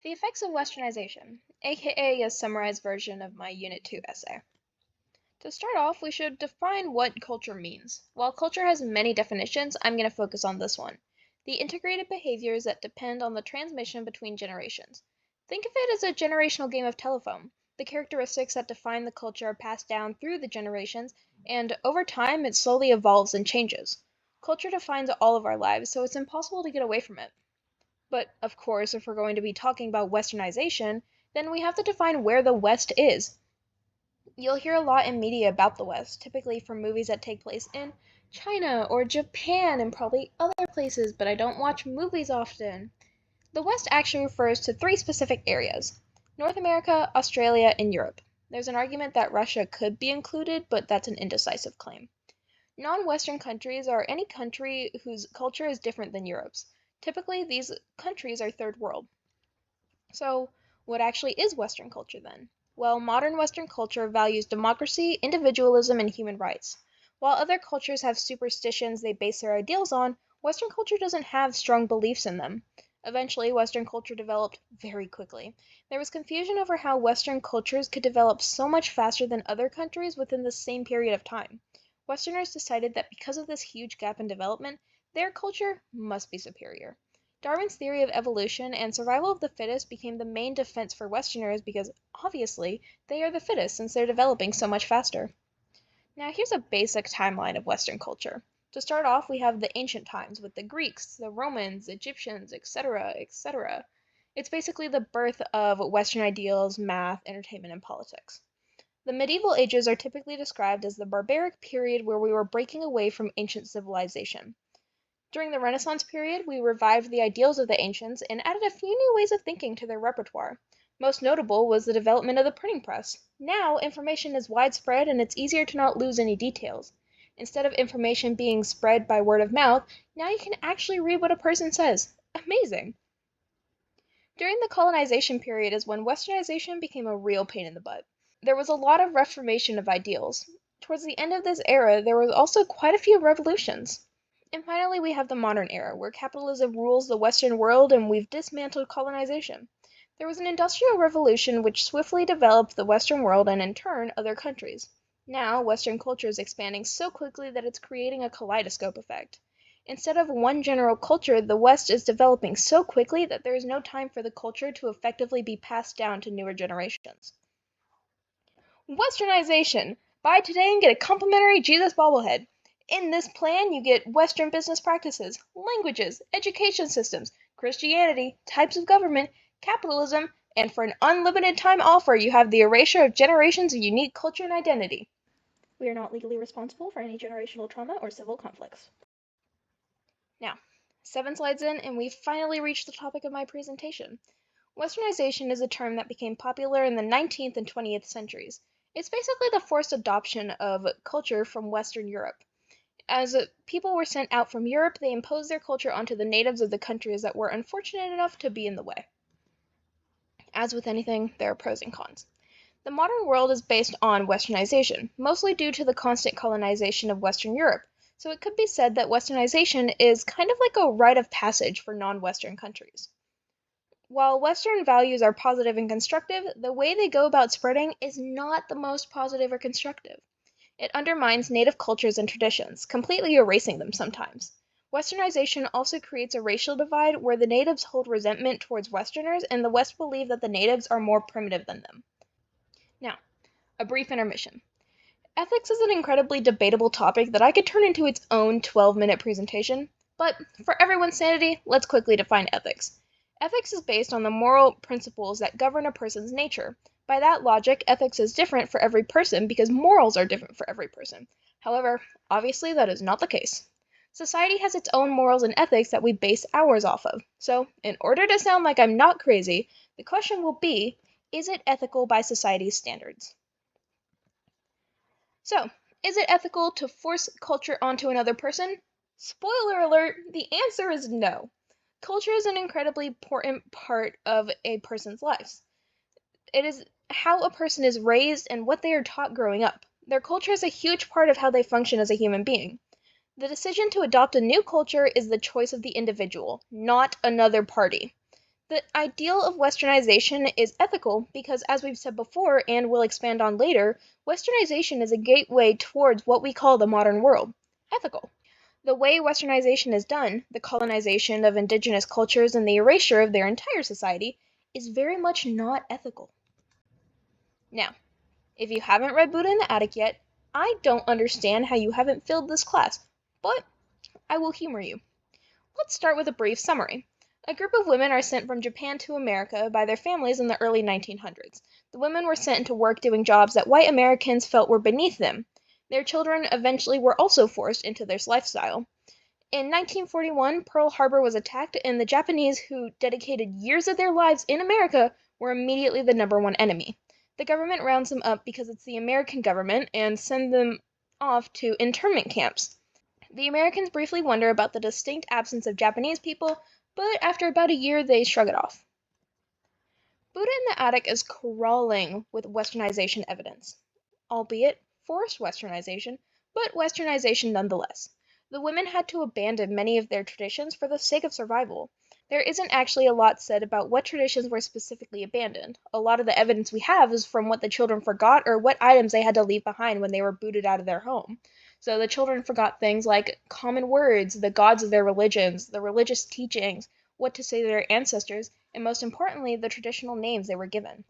The effects of Westernization, aka a summarized version of my Unit 2 essay. To start off, we should define what culture means. While culture has many definitions, I'm going to focus on this one. The integrated behaviors that depend on the transmission between generations. Think of it as a generational game of telephone. The characteristics that define the culture are passed down through the generations, and over time it slowly evolves and changes. Culture defines all of our lives, so it's impossible to get away from it. But, of course, if we're going to be talking about Westernization, then we have to define where the West is. You'll hear a lot in media about the West, typically from movies that take place in China or Japan and probably other places, but I don't watch movies often. The West actually refers to three specific areas: North America, Australia, and Europe. There's an argument that Russia could be included, but that's an indecisive claim. Non-Western countries are any country whose culture is different than Europe's. Typically, these countries are third world. So, what actually is Western culture then? Well, modern Western culture values democracy, individualism, and human rights. While other cultures have superstitions they base their ideals on, Western culture doesn't have strong beliefs in them. Eventually, Western culture developed very quickly. There was confusion over how Western cultures could develop so much faster than other countries within the same period of time. Westerners decided that because of this huge gap in development, their culture must be superior. Darwin's theory of evolution and survival of the fittest became the main defense for Westerners because, obviously, they are the fittest since they're developing so much faster. Now, here's a basic timeline of Western culture. To start off, we have the ancient times with the Greeks, the Romans, Egyptians, etc., etc. It's basically the birth of Western ideals, math, entertainment, and politics. The medieval ages are typically described as the barbaric period where we were breaking away from ancient civilization. During the Renaissance period, we revived the ideals of the ancients and added a few new ways of thinking to their repertoire. Most notable was the development of the printing press. Now, information is widespread and it's easier to not lose any details. Instead of information being spread by word of mouth, now you can actually read what a person says. Amazing! During the colonization period is when Westernization became a real pain in the butt. There was a lot of reformation of ideals. Towards the end of this era, there was also quite a few revolutions. And finally, we have the modern era, where capitalism rules the Western world and we've dismantled colonization. There was an industrial revolution which swiftly developed the Western world and, in turn, other countries. Now, Western culture is expanding so quickly that it's creating a kaleidoscope effect. Instead of one general culture, the West is developing so quickly that there is no time for the culture to effectively be passed down to newer generations. Westernization! Buy today and get a complimentary Jesus bobblehead. In this plan, you get Western business practices, languages, education systems, Christianity, types of government, capitalism, and for an unlimited time offer, you have the erasure of generations of unique culture and identity. We are not legally responsible for any generational trauma or civil conflicts. Now, 7 slides in, and we've finally reached the topic of my presentation. Westernization is a term that became popular in the 19th and 20th centuries. It's basically the forced adoption of culture from Western Europe. As people were sent out from Europe, they imposed their culture onto the natives of the countries that were unfortunate enough to be in the way. As with anything, there are pros and cons. The modern world is based on Westernization, mostly due to the constant colonization of Western Europe, so it could be said that Westernization is kind of like a rite of passage for non-Western countries. While Western values are positive and constructive, the way they go about spreading is not the most positive or constructive. It undermines native cultures and traditions, completely erasing them sometimes. Westernization also creates a racial divide where the natives hold resentment towards Westerners and the West believe that the natives are more primitive than them. Now, a brief intermission. Ethics is an incredibly debatable topic that I could turn into its own 12-minute presentation, but for everyone's sanity, let's quickly define ethics. Ethics is based on the moral principles that govern a person's nature. By that logic, ethics is different for every person because morals are different for every person. However, obviously that is not the case. Society has its own morals and ethics that we base ours off of. So, in order to sound like I'm not crazy, the question will be, is it ethical by society's standards? So, is it ethical to force culture onto another person? Spoiler alert, the answer is no. Culture is an incredibly important part of a person's lives. It is how a person is raised and what they are taught growing up. Their culture is a huge part of how they function as a human being. The decision to adopt a new culture is the choice of the individual, not another party. The ideal of Westernization is ethical because, as we've said before and will expand on later, Westernization is a gateway towards what we call the modern world. Ethical. The way Westernization is done, the colonization of indigenous cultures and the erasure of their entire society, is very much not ethical. Now, if you haven't read Buddha in the Attic yet, I don't understand how you haven't filled this class, but I will humor you. Let's start with a brief summary. A group of women are sent from Japan to America by their families in the early 1900s. The women were sent to work doing jobs that white Americans felt were beneath them. Their children eventually were also forced into this lifestyle. In 1941, Pearl Harbor was attacked, and the Japanese, who dedicated years of their lives in America, were immediately the number one enemy. The government rounds them up because it's the American government and sends them off to internment camps. The Americans briefly wonder about the distinct absence of Japanese people, but after about a year they shrug it off. Buddha in the Attic is crawling with Westernization evidence, albeit forced Westernization, but Westernization nonetheless. The women had to abandon many of their traditions for the sake of survival. There isn't actually a lot said about what traditions were specifically abandoned. A lot of the evidence we have is from what the children forgot or what items they had to leave behind when they were booted out of their home. So the children forgot things like common words, the gods of their religions, the religious teachings, what to say to their ancestors, and most importantly, the traditional names they were given.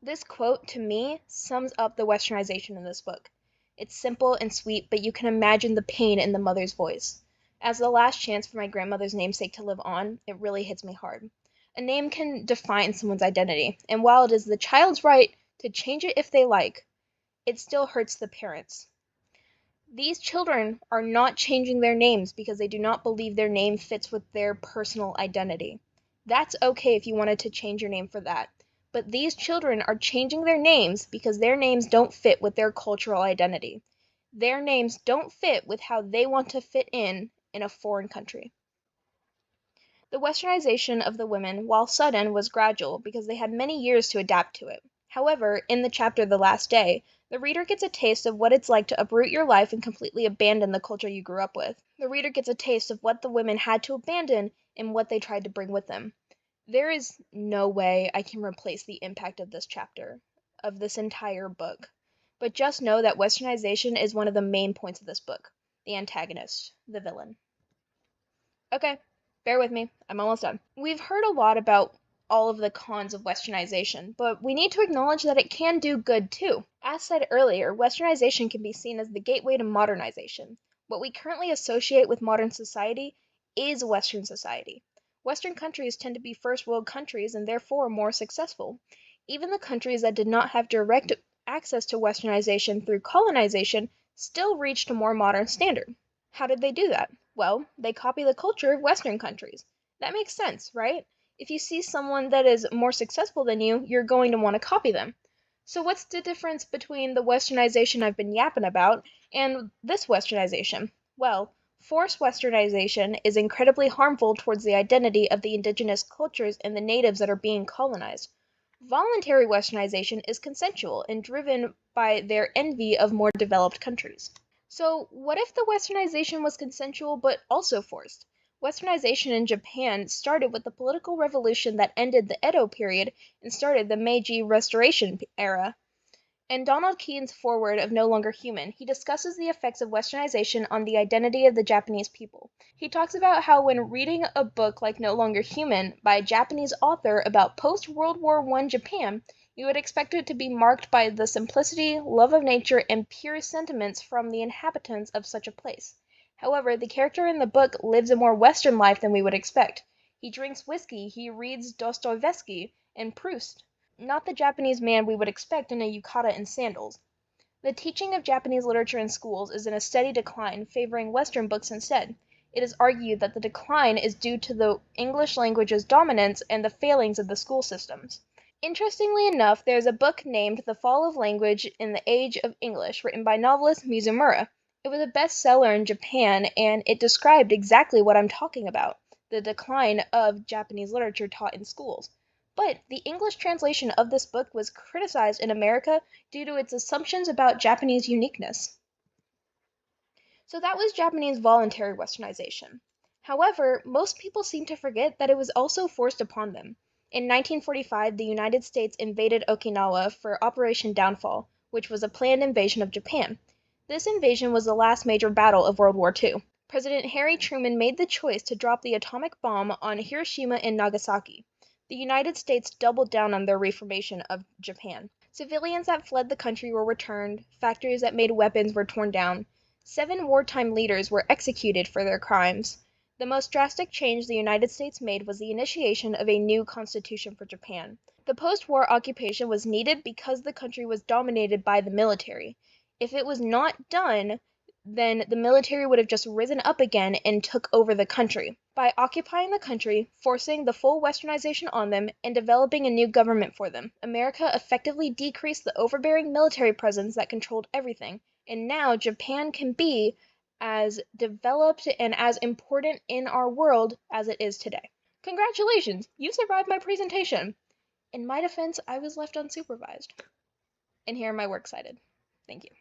This quote, to me, sums up the Westernization in this book. It's simple and sweet, but you can imagine the pain in the mother's voice. As the last chance for my grandmother's namesake to live on, it really hits me hard. A name can define someone's identity, and while it is the child's right to change it if they like, it still hurts the parents. These children are not changing their names because they do not believe their name fits with their personal identity. That's okay if you wanted to change your name for that. But these children are changing their names because their names don't fit with their cultural identity. Their names don't fit with how they want to fit in a foreign country. The Westernization of the women, while sudden, was gradual because they had many years to adapt to it. However, in the chapter The Last Day, the reader gets a taste of what it's like to uproot your life and completely abandon the culture you grew up with. The reader gets a taste of what the women had to abandon and what they tried to bring with them. There is no way I can replace the impact of this chapter, of this entire book. But just know that Westernization is one of the main points of this book. The antagonist, the villain. Okay, bear with me, I'm almost done. We've heard a lot about all of the cons of Westernization, but we need to acknowledge that it can do good too. As said earlier, Westernization can be seen as the gateway to modernization. What we currently associate with modern society is Western society. Western countries tend to be first world countries and therefore more successful. Even the countries that did not have direct access to Westernization through colonization still reached a more modern standard. How did they do that? Well, they copy the culture of Western countries. That makes sense, right? If you see someone that is more successful than you, you're going to want to copy them. So what's the difference between the Westernization I've been yapping about and this Westernization? Well, forced Westernization is incredibly harmful towards the identity of the indigenous cultures and the natives that are being colonized. Voluntary Westernization is consensual and driven by their envy of more developed countries. So, what if the Westernization was consensual but also forced? Westernization in Japan started with the political revolution that ended the Edo period and started the Meiji Restoration era. In Donald Keene's foreword of No Longer Human, he discusses the effects of Westernization on the identity of the Japanese people. He talks about how when reading a book like No Longer Human by a Japanese author about post-World War I Japan, you would expect it to be marked by the simplicity, love of nature, and pure sentiments from the inhabitants of such a place. However, the character in the book lives a more Western life than we would expect. He drinks whiskey, he reads Dostoevsky and Proust, not the Japanese man we would expect in a yukata and sandals. The teaching of Japanese literature in schools is in a steady decline, favoring Western books instead. It is argued that the decline is due to the English language's dominance and the failings of the school systems. Interestingly enough, there is a book named The Fall of Language in the Age of English, written by novelist Mizumura. It was a bestseller in Japan, and it described exactly what I'm talking about, the decline of Japanese literature taught in schools. But the English translation of this book was criticized in America due to its assumptions about Japanese uniqueness. So that was Japanese voluntary Westernization. However, most people seem to forget that it was also forced upon them. In 1945, the United States invaded Okinawa for Operation Downfall, which was a planned invasion of Japan. This invasion was the last major battle of World War II. President Harry Truman made the choice to drop the atomic bomb on Hiroshima and Nagasaki. The United States doubled down on their reformation of Japan. Civilians that fled the country were returned, factories that made weapons were torn down. 7 wartime leaders were executed for their crimes. The most drastic change the United States made was the initiation of a new constitution for Japan. The post-war occupation was needed because the country was dominated by the military. If it was not done, then the military would have just risen up again and took over the country. By occupying the country, forcing the full Westernization on them, and developing a new government for them, America effectively decreased the overbearing military presence that controlled everything, and now Japan can be as developed and as important in our world as it is today. Congratulations, you survived my presentation! In my defense, I was left unsupervised. And here are my works cited. Thank you.